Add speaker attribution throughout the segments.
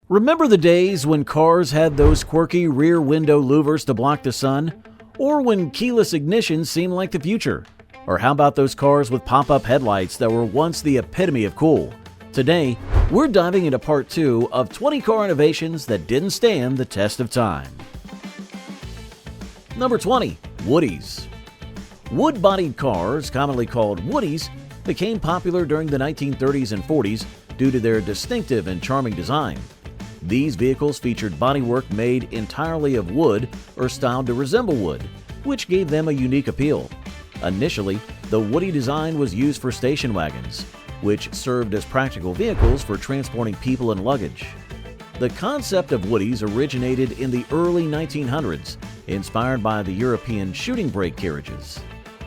Speaker 1: Remember the days when cars had those quirky rear window louvers to block the sun? Or when keyless ignition seemed like the future? Or how about those cars with pop-up headlights that were once the epitome of cool? Today, we're diving into part 2 of 20 car innovations that didn't stand the test of time. Number 20. Woodies. Wood-bodied cars, commonly called Woodies, became popular during the 1930s and 40s due to their distinctive and charming design. These vehicles featured bodywork made entirely of wood or styled to resemble wood, which gave them a unique appeal. Initially, the Woody design was used for station wagons, which served as practical vehicles for transporting people and luggage. The concept of Woodies originated in the early 1900s, inspired by the European shooting brake carriages.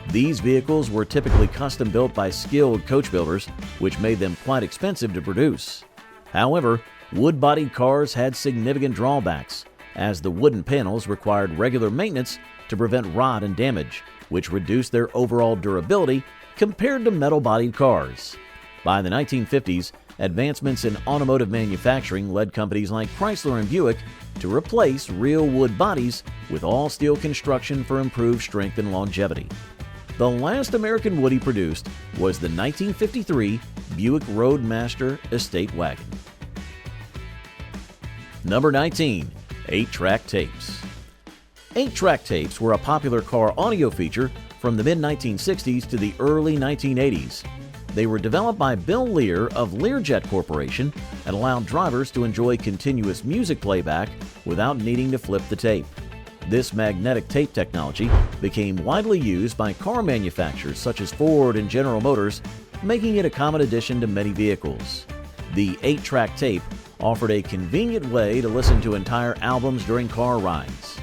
Speaker 1: These vehicles were typically custom-built by skilled coach builders, which made them quite expensive to produce. However, wood-bodied cars had significant drawbacks, as the wooden panels required regular maintenance to prevent rot and damage, which reduced their overall durability compared to metal-bodied cars. By the 1950s, advancements in automotive manufacturing led companies like Chrysler and Buick to replace real wood bodies with all-steel construction for improved strength and longevity. The last American Woody produced was the 1953 Buick Roadmaster Estate Wagon. Number 19. 8-Track Tapes. 8-Track Tapes were a popular car audio feature from the mid-1960s to the early 1980s. They were developed by Bill Lear of Learjet Corporation and allowed drivers to enjoy continuous music playback without needing to flip the tape. This magnetic tape technology became widely used by car manufacturers such as Ford and General Motors, making it a common addition to many vehicles. The 8-track tape offered a convenient way to listen to entire albums during car rides.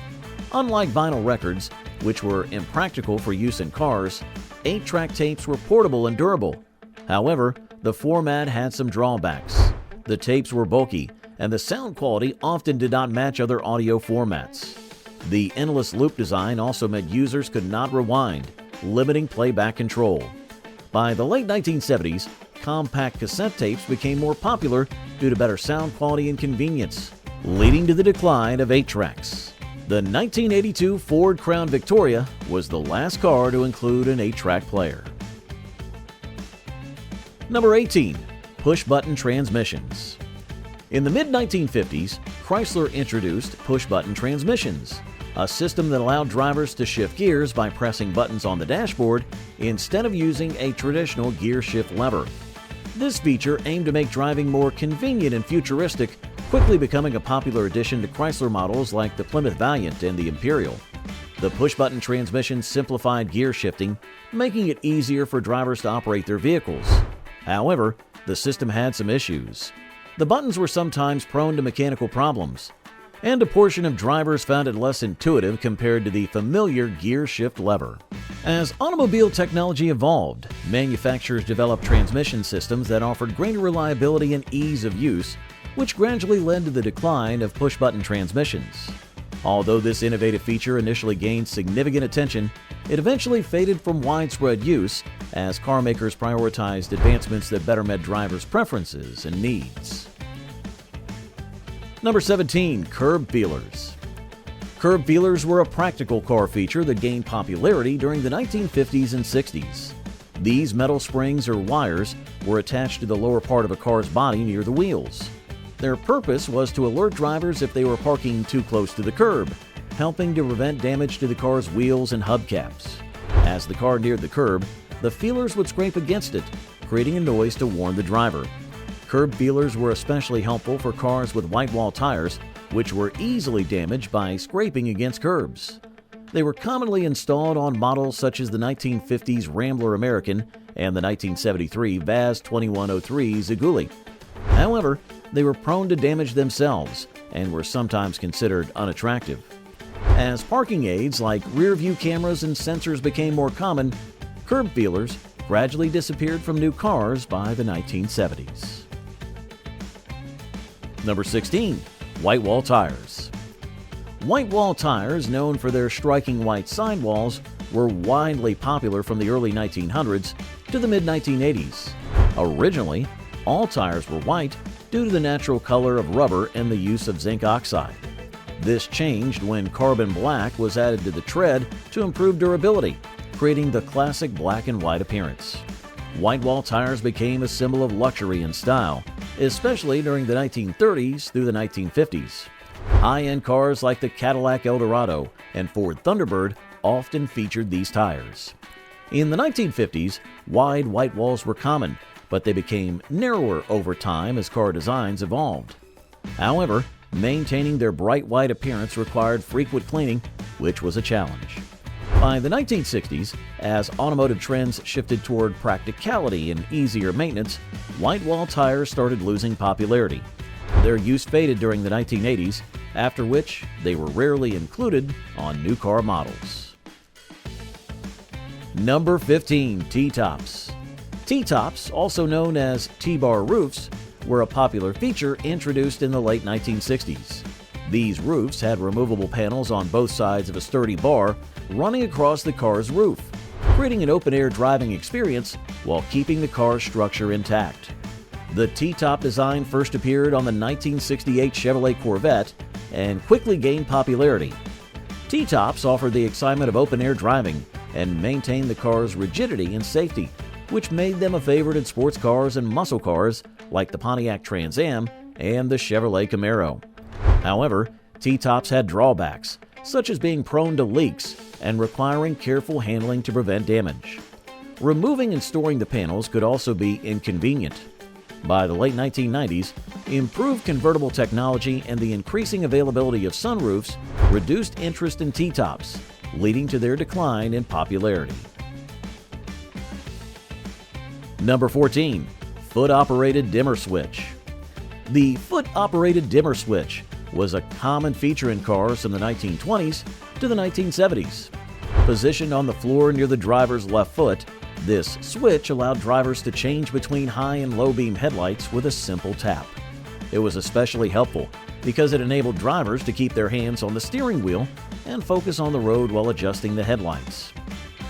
Speaker 1: Unlike vinyl records, which were impractical for use in cars, 8-track tapes were portable and durable. However, the format had some drawbacks. The tapes were bulky, and the sound quality often did not match other audio formats. The endless loop design also meant users could not rewind, limiting playback control. By the late 1970s, compact cassette tapes became more popular due to better sound quality and convenience, leading to the decline of 8-tracks. The 1982 Ford Crown Victoria was the last car to include an 8-track player. Number 18. Push-button transmissions. In the mid-1950s, Chrysler introduced push-button transmissions, a system that allowed drivers to shift gears by pressing buttons on the dashboard instead of using a traditional gear shift lever. This feature aimed to make driving more convenient and futuristic, quickly becoming a popular addition to Chrysler models like the Plymouth Valiant and the Imperial. The push-button transmission simplified gear shifting, making it easier for drivers to operate their vehicles. However, the system had some issues. The buttons were sometimes prone to mechanical problems, and a portion of drivers found it less intuitive compared to the familiar gear shift lever. As automobile technology evolved, manufacturers developed transmission systems that offered greater reliability and ease of use, which gradually led to the decline of push-button transmissions. Although this innovative feature initially gained significant attention, it eventually faded from widespread use as car makers prioritized advancements that better met drivers' preferences and needs. Number 17. Curb feelers. Curb feelers were a practical car feature that gained popularity during the 1950s and 60s. These metal springs or wires were attached to the lower part of a car's body near the wheels. Their purpose was to alert drivers if they were parking too close to the curb, helping to prevent damage to the car's wheels and hubcaps. As the car neared the curb, the feelers would scrape against it, creating a noise to warn the driver. Curb feelers were especially helpful for cars with white wall tires, which were easily damaged by scraping against curbs. They were commonly installed on models such as the 1950s Rambler American and the 1973 Vaz 2103 Ziguli. However, they were prone to damage themselves and were sometimes considered unattractive. As parking aids like rear-view cameras and sensors became more common, curb feelers gradually disappeared from new cars by the 1970s. Number 16. White wall tires. White wall tires, known for their striking white sidewalls, were widely popular from the early 1900s to the mid-1980s. Originally, all tires were white, due to the natural color of rubber and the use of zinc oxide. This changed when carbon black was added to the tread to improve durability, creating the classic black and white appearance. White wall tires became a symbol of luxury and style, especially during the 1930s through the 1950s. High-end cars like the Cadillac Eldorado and Ford Thunderbird often featured these tires. In the 1950s, wide white walls were common, but they became narrower over time as car designs evolved. However, maintaining their bright white appearance required frequent cleaning, which was a challenge. By the 1960s, as automotive trends shifted toward practicality and easier maintenance, white wall tires started losing popularity. Their use faded during the 1980s, after which they were rarely included on new car models. Number 15. Ttops. Ttops, also known as T-bar roofs, were a popular feature introduced in the late 1960s. These roofs had removable panels on both sides of a sturdy bar running across the car's roof, creating an open-air driving experience while keeping the car's structure intact. The T-top design first appeared on the 1968 Chevrolet Corvette and quickly gained popularity. T-tops offered the excitement of open-air driving and maintained the car's rigidity and safety, which made them a favorite in sports cars and muscle cars like the Pontiac Trans Am and the Chevrolet Camaro. However, T-tops had drawbacks, such as being prone to leaks and requiring careful handling to prevent damage. Removing and storing the panels could also be inconvenient. By the late 1990s, improved convertible technology and the increasing availability of sunroofs reduced interest in T-tops, leading to their decline in popularity. Number 14. Foot-operated dimmer switch. The foot-operated dimmer switch was a common feature in cars from the 1920s to the 1970s. Positioned on the floor near the driver's left foot, this switch allowed drivers to change between high and low beam headlights with a simple tap. It was especially helpful because it enabled drivers to keep their hands on the steering wheel and focus on the road while adjusting the headlights.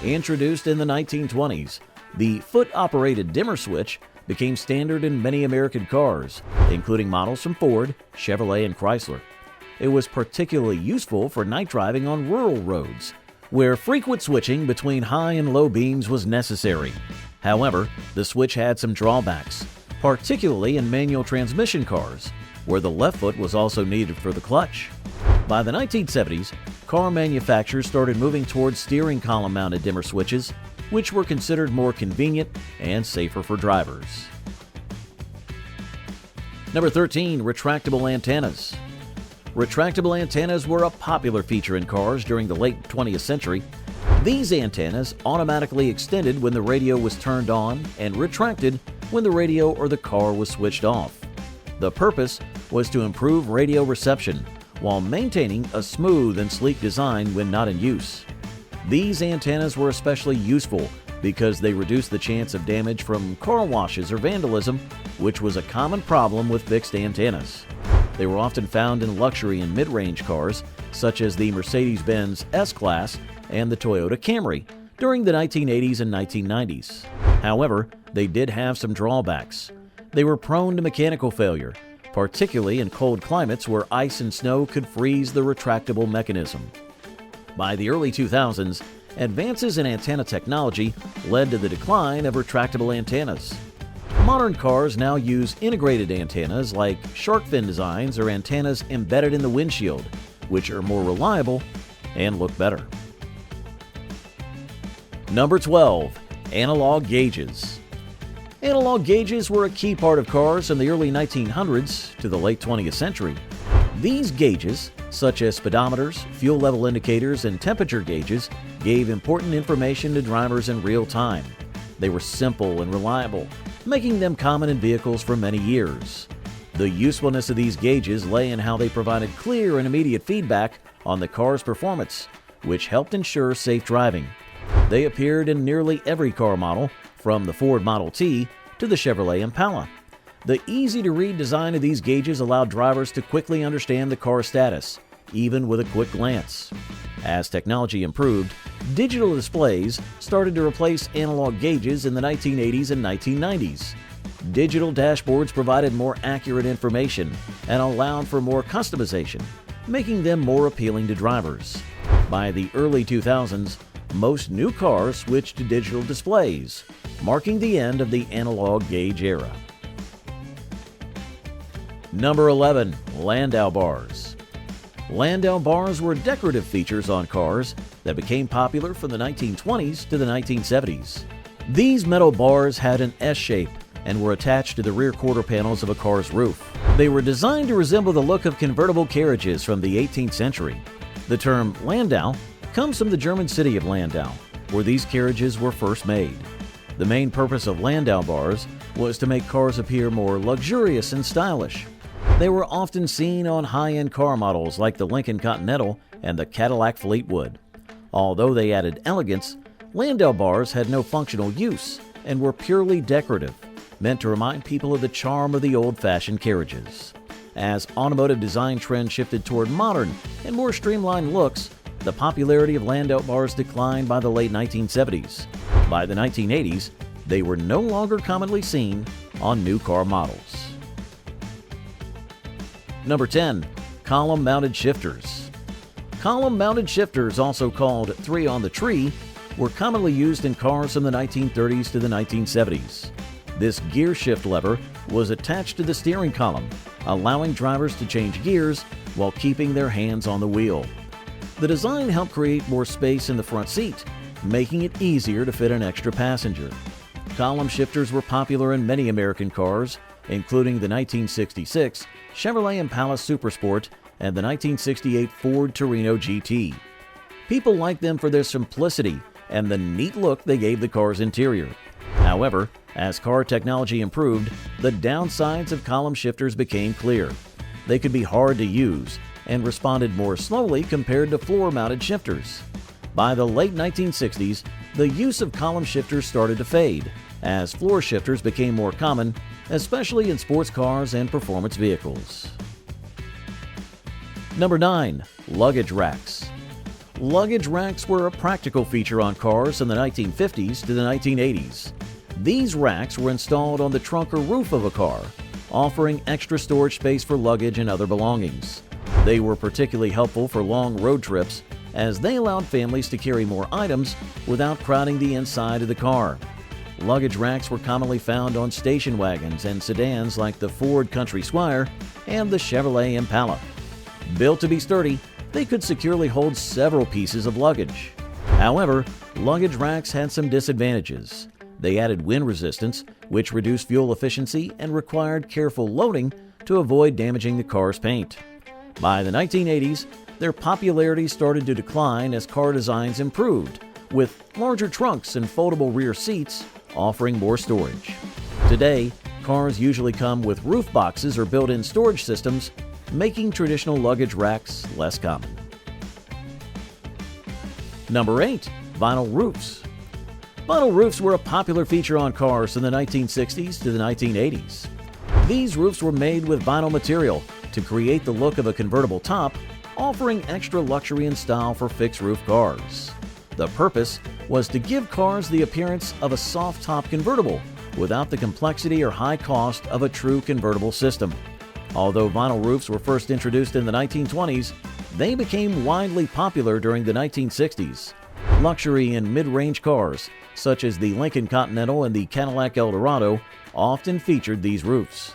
Speaker 1: Introduced in the 1920s, the foot-operated dimmer switch became standard in many American cars, including models from Ford, Chevrolet, and Chrysler. It was particularly useful for night driving on rural roads, where frequent switching between high and low beams was necessary. However, the switch had some drawbacks, particularly in manual transmission cars, where the left foot was also needed for the clutch. By the 1970s, car manufacturers started moving towards steering column-mounted dimmer switches, which were considered more convenient and safer for drivers. Number 13. Retractable antennas. Retractable antennas were a popular feature in cars during the late 20th century. These antennas automatically extended when the radio was turned on and retracted when the radio or the car was switched off. The purpose was to improve radio reception while maintaining a smooth and sleek design when not in use. These antennas were especially useful because they reduced the chance of damage from car washes or vandalism, which was a common problem with fixed antennas. They were often found in luxury and mid-range cars, such as the Mercedes-Benz S-Class and the Toyota Camry, during the 1980s and 1990s. However, they did have some drawbacks. They were prone to mechanical failure, particularly in cold climates where ice and snow could freeze the retractable mechanism. By the early 2000s, advances in antenna technology led to the decline of retractable antennas. Modern cars now use integrated antennas like shark fin designs or antennas embedded in the windshield, which are more reliable and look better. Number 12. Analog gauges. Analog gauges were a key part of cars from the early 1900s to the late 20th century. These gauges, such as speedometers, fuel level indicators, and temperature gauges, gave important information to drivers in real time. They were simple and reliable, making them common in vehicles for many years. The usefulness of these gauges lay in how they provided clear and immediate feedback on the car's performance, which helped ensure safe driving. They appeared in nearly every car model, from the Ford Model T to the Chevrolet Impala. The easy-to-read design of these gauges allowed drivers to quickly understand the car's status, even with a quick glance. As technology improved, digital displays started to replace analog gauges in the 1980s and 1990s. Digital dashboards provided more accurate information and allowed for more customization, making them more appealing to drivers. By the early 2000s, most new cars switched to digital displays, marking the end of the analog gauge era. Number 11. Landau bars. Landau bars were decorative features on cars that became popular from the 1920s to the 1970s. These metal bars had an S shape and were attached to the rear quarter panels of a car's roof. They were designed to resemble the look of convertible carriages from the 18th century. The term Landau comes from the German city of Landau, where these carriages were first made. The main purpose of Landau bars was to make cars appear more luxurious and stylish. They were often seen on high-end car models like the Lincoln Continental and the Cadillac Fleetwood. Although they added elegance, Landau bars had no functional use and were purely decorative, meant to remind people of the charm of the old-fashioned carriages. As automotive design trends shifted toward modern and more streamlined looks, the popularity of Landau bars declined by the late 1970s. By the 1980s, they were no longer commonly seen on new car models. Number 10. Column-mounted shifters. Column-mounted shifters, also called three-on-the-tree, were commonly used in cars from the 1930s to the 1970s. This gear shift lever was attached to the steering column, allowing drivers to change gears while keeping their hands on the wheel. The design helped create more space in the front seat, making it easier to fit an extra passenger. Column shifters were popular in many American cars, including the 1966 Chevrolet Impala Supersport and the 1968 Ford Torino GT. People liked them for their simplicity and the neat look they gave the car's interior. However, as car technology improved, the downsides of column shifters became clear. They could be hard to use and responded more slowly compared to floor-mounted shifters. By the late 1960s, the use of column shifters started to fade, as floor shifters became more common, especially in sports cars and performance vehicles. Number 9. Luggage racks. Luggage racks were a practical feature on cars in the 1950s to the 1980s. These racks were installed on the trunk or roof of a car, offering extra storage space for luggage and other belongings. They were particularly helpful for long road trips, as they allowed families to carry more items without crowding the inside of the car. Luggage racks were commonly found on station wagons and sedans like the Ford Country Squire and the Chevrolet Impala. Built to be sturdy, they could securely hold several pieces of luggage. However, luggage racks had some disadvantages. They added wind resistance, which reduced fuel efficiency and required careful loading to avoid damaging the car's paint. By the 1980s, their popularity started to decline as car designs improved, with larger trunks and foldable rear seats offering more storage. Today, cars usually come with roof boxes or built-in storage systems, making traditional luggage racks less common. Number 8. Vinyl roofs. Vinyl roofs were a popular feature on cars from the 1960s to the 1980s. These roofs were made with vinyl material to create the look of a convertible top, offering extra luxury and style for fixed-roof cars. The purpose was to give cars the appearance of a soft-top convertible without the complexity or high cost of a true convertible system. Although vinyl roofs were first introduced in the 1920s, they became widely popular during the 1960s. Luxury and mid-range cars, such as the Lincoln Continental and the Cadillac Eldorado, often featured these roofs.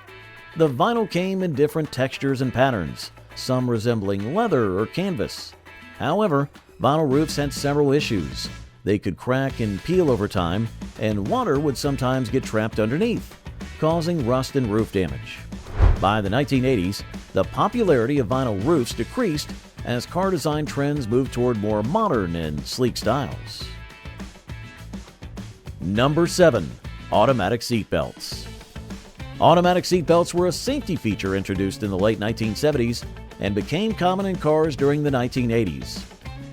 Speaker 1: The vinyl came in different textures and patterns, some resembling leather or canvas. However, vinyl roofs had several issues. They could crack and peel over time, and water would sometimes get trapped underneath, causing rust and roof damage. By the 1980s, the popularity of vinyl roofs decreased as car design trends moved toward more modern and sleek styles. Number 7. Automatic seatbelts. Automatic seatbelts were a safety feature introduced in the late 1970s and became common in cars during the 1980s.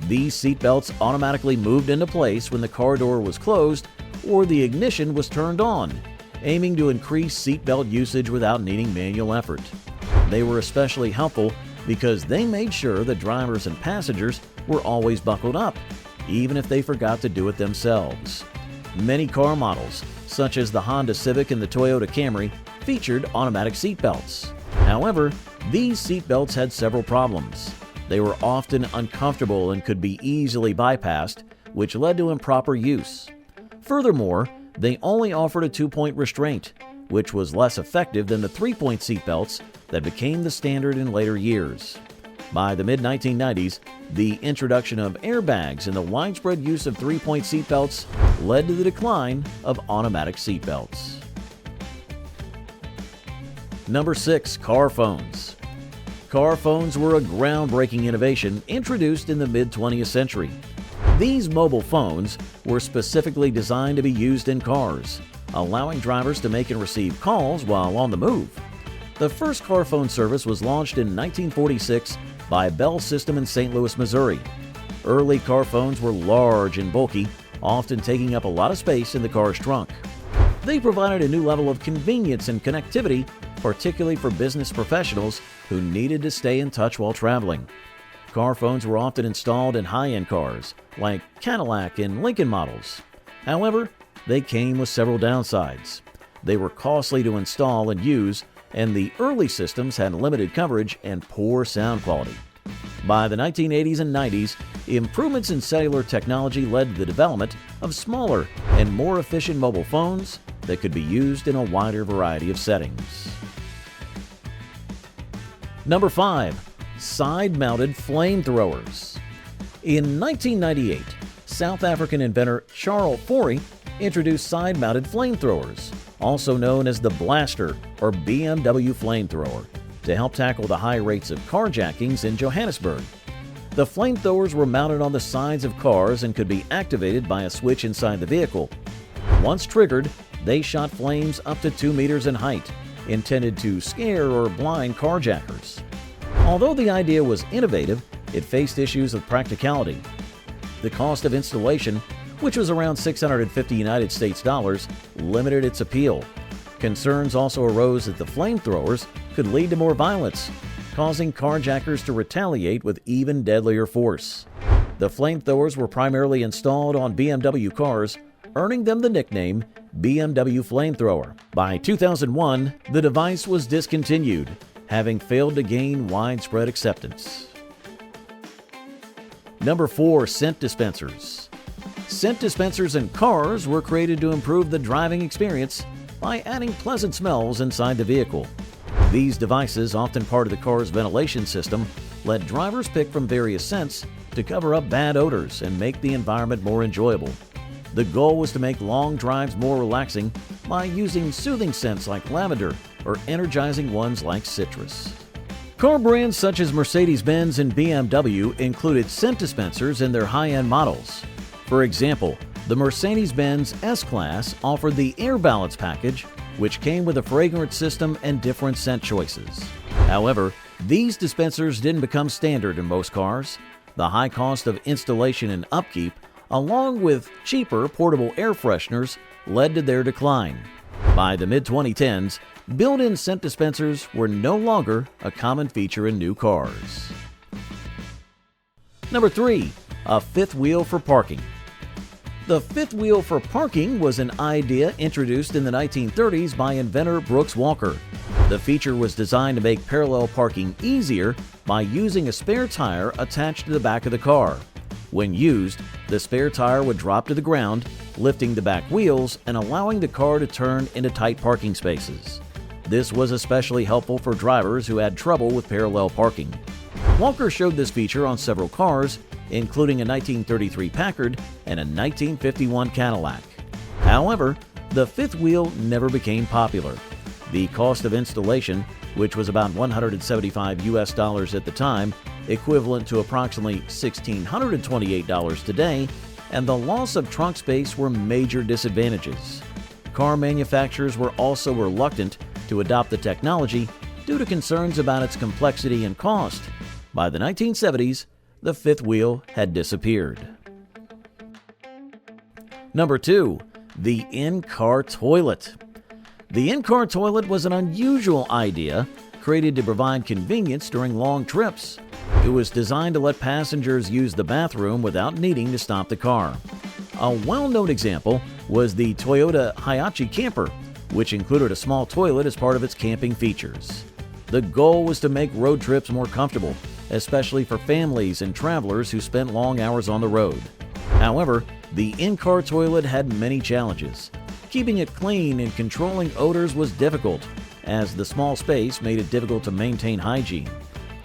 Speaker 1: These seatbelts automatically moved into place when the car door was closed or the ignition was turned on, aiming to increase seatbelt usage without needing manual effort. They were especially helpful because they made sure that drivers and passengers were always buckled up, even if they forgot to do it themselves. Many car models, such as the Honda Civic and the Toyota Camry, featured automatic seatbelts. However, these seatbelts had several problems. They were often uncomfortable and could be easily bypassed, which led to improper use. Furthermore, they only offered a 2-point restraint, which was less effective than the 3-point seatbelts that became the standard in later years. By the mid-1990s, the introduction of airbags and the widespread use of 3-point seatbelts led to the decline of automatic seatbelts. Number 6. Car phones. Car phones were a groundbreaking innovation introduced in the mid-20th century. These mobile phones were specifically designed to be used in cars, allowing drivers to make and receive calls while on the move. The first car phone service was launched in 1946 by Bell System in St. Louis, Missouri. Early car phones were large and bulky, often taking up a lot of space in the car's trunk. They provided a new level of convenience and connectivity, particularly for business professionals who needed to stay in touch while traveling. Car phones were often installed in high-end cars, like Cadillac and Lincoln models. However, they came with several downsides. They were costly to install and use, and the early systems had limited coverage and poor sound quality. By the 1980s and 90s, improvements in cellular technology led to the development of smaller and more efficient mobile phones that could be used in a wider variety of settings. Number 5. Side-mounted flamethrowers. In 1998, South African inventor Charles Forey introduced side-mounted flamethrowers, also known as the Blaster or BMW flamethrower, to help tackle the high rates of carjackings in Johannesburg. The flamethrowers were mounted on the sides of cars and could be activated by a switch inside the vehicle. Once triggered, they shot flames up to 2 meters in height, intended to scare or blind carjackers. Although the idea was innovative, it faced issues of practicality. The cost of installation, which was around $650 United States dollars, limited its appeal. Concerns also arose that the flamethrowers could lead to more violence, causing carjackers to retaliate with even deadlier force. The flamethrowers were primarily installed on BMW cars, earning them the nickname BMW Flamethrower. By 2001, the device was discontinued, having failed to gain widespread acceptance. Number 4. Scent dispensers. Scent dispensers in cars were created to improve the driving experience by adding pleasant smells inside the vehicle. These devices, often part of the car's ventilation system, let drivers pick from various scents to cover up bad odors and make the environment more enjoyable. The goal was to make long drives more relaxing by using soothing scents like lavender or energizing ones like citrus. Car brands such as Mercedes-Benz and BMW included scent dispensers in their high-end models. For example, the Mercedes-Benz S-Class offered the Air Balance package, which came with a fragrance system and different scent choices. However, these dispensers didn't become standard in most cars. The high cost of installation and upkeep, along with cheaper portable air fresheners, led to their decline. By the mid-2010s, built-in scent dispensers were no longer a common feature in new cars. Number 3. A fifth wheel for parking. The fifth wheel for parking was an idea introduced in the 1930s by inventor Brooks Walker. The feature was designed to make parallel parking easier by using a spare tire attached to the back of the car. When used, the spare tire would drop to the ground, lifting the back wheels and allowing the car to turn into tight parking spaces. This was especially helpful for drivers who had trouble with parallel parking. Walker showed this feature on several cars, including a 1933 Packard and a 1951 Cadillac. However, the fifth wheel never became popular. The cost of installation, which was about $175 US at the time, equivalent to approximately $1,628 today, and the loss of trunk space were major disadvantages. Car manufacturers were also reluctant to adopt the technology due to concerns about its complexity and cost. By the 1970s, the fifth wheel had disappeared. Number 2. The in-car toilet. The in-car toilet was an unusual idea created to provide convenience during long trips. It was designed to let passengers use the bathroom without needing to stop the car. A well-known example was the Toyota Hiace camper, which included a small toilet as part of its camping features. The goal was to make road trips more comfortable, especially for families and travelers who spent long hours on the road. However, the Incar toilet had many challenges. Keeping it clean and controlling odors was difficult, as the small space made it difficult to maintain hygiene.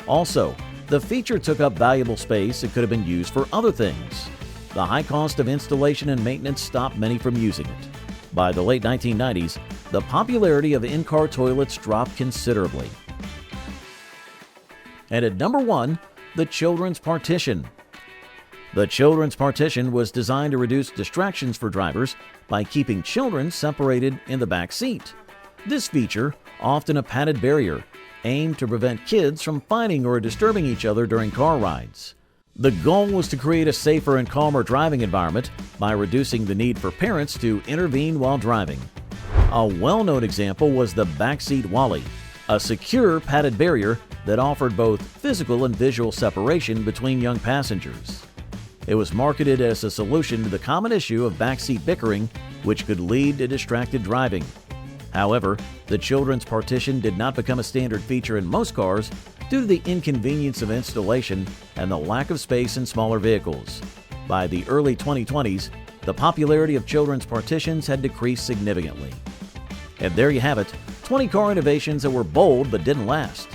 Speaker 1: Also, the feature took up valuable space that could have been used for other things. The high cost of installation and maintenance stopped many from using it. By the late 1990s, the popularity of in-car toilets dropped considerably. And at number 1, the children's partition. The children's partition was designed to reduce distractions for drivers by keeping children separated in the back seat. This feature, often a padded barrier, aimed to prevent kids from fighting or disturbing each other during car rides. The goal was to create a safer and calmer driving environment by reducing the need for parents to intervene while driving. A well-known example was the backseat Wally, a secure padded barrier that offered both physical and visual separation between young passengers. It was marketed as a solution to the common issue of backseat bickering, which could lead to distracted driving. However, the children's partition did not become a standard feature in most cars due to the inconvenience of installation and the lack of space in smaller vehicles. By the early 2020s, the popularity of children's partitions had decreased significantly. And there you have it, 20 car innovations that were bold but didn't last.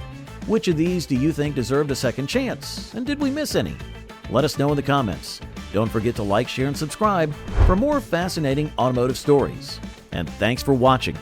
Speaker 1: Which of these do you think deserved a second chance? And did we miss any? Let us know in the comments. Don't forget to like, share, and subscribe for more fascinating automotive stories. And thanks for watching.